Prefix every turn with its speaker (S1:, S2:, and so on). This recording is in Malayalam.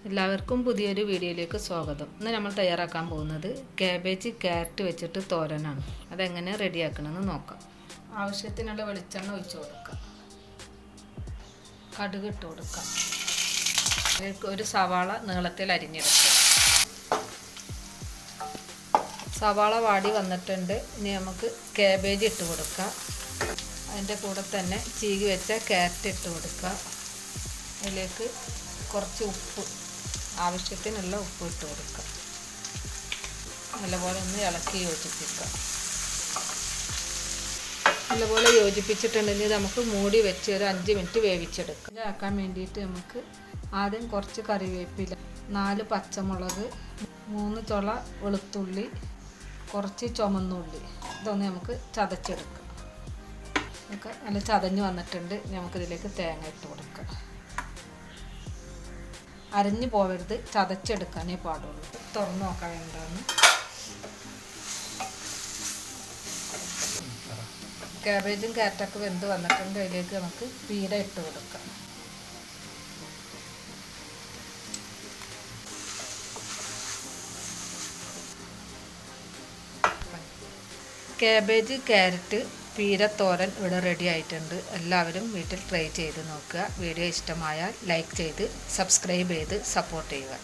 S1: എല്ലാവർക്കും പുതിയൊരു വീഡിയോയിലേക്ക് സ്വാഗതം. ഇന്ന് നമ്മൾ തയ്യാറാക്കാൻ പോകുന്നത് കാബേജ് ക്യാരറ്റ് വെച്ചിട്ട് തോരനാണ്. അതെങ്ങനെ റെഡിയാക്കണമെന്ന് നോക്കാം. ആവശ്യത്തിനുള്ള വെളിച്ചെണ്ണ ഒഴിച്ച് കൊടുക്കാം. കടുക് ഇട്ട് കൊടുക്കാം. ഒരു സവാള നീളത്തിൽ അരിഞ്ഞെടുക്കാം. സവാള വാടി വന്നിട്ടുണ്ട്. ഇനി നമുക്ക് കാബേജ് ഇട്ട് കൊടുക്കാം. അതിൻ്റെ കൂടെ തന്നെ ചീകി വെച്ച ക്യാരറ്റ് ഇട്ട് കൊടുക്കുക. അതിലേക്ക് കുറച്ച് ഉപ്പ്, ആവശ്യത്തിനുള്ള ഉപ്പ് ഇട്ട് കൊടുക്കുക. നല്ലപോലെ ഒന്ന് ഇളക്കി യോജിപ്പിക്കുക. നല്ലപോലെ യോജിപ്പിച്ചിട്ടുണ്ടെങ്കിൽ നമുക്ക് മൂടി വെച്ച് ഒരു 5 മിനിറ്റ് വേവിച്ചെടുക്കാം. ഇതാക്കാൻ വേണ്ടിയിട്ട് നമുക്ക് ആദ്യം കുറച്ച് കറിവേപ്പില, 4 പച്ചമുളക്, 3 ചുള വെളുത്തുള്ളി, കുറച്ച് ചുമന്നുള്ളി, ഇതൊന്ന് നമുക്ക് ചതച്ചെടുക്കാം. ഒക്കെ നല്ല ചതഞ്ഞ് വന്നിട്ടുണ്ട്. നമുക്കിതിലേക്ക് തേങ്ങ ഇട്ട് കൊടുക്കാം. അരഞ്ഞു പോവരുത്, ചതച്ചെടുക്കാനേ പാടുള്ളൂ. തുറന്ന് നോക്കാൻ വേണ്ടാന്ന്. കാബേജും ക്യാരറ്റൊക്കെ വെന്ത് വന്നിട്ടുണ്ട്. അതിലേക്ക് നമുക്ക് പീര ഇട്ട് കൊടുക്കാം. കാബേജ് ക്യാരറ്റ് പീര തോരൻ ഇവിടെ റെഡി ആയിട്ടുണ്ട്. എല്ലാവരും വീട്ടിൽ ട്രൈ ചെയ്ത് നോക്കുക. വീഡിയോ ഇഷ്ടമായാൽ ലൈക്ക് ചെയ്ത് സബ്സ്ക്രൈബ് ചെയ്ത് സപ്പോർട്ട് ചെയ്യുക.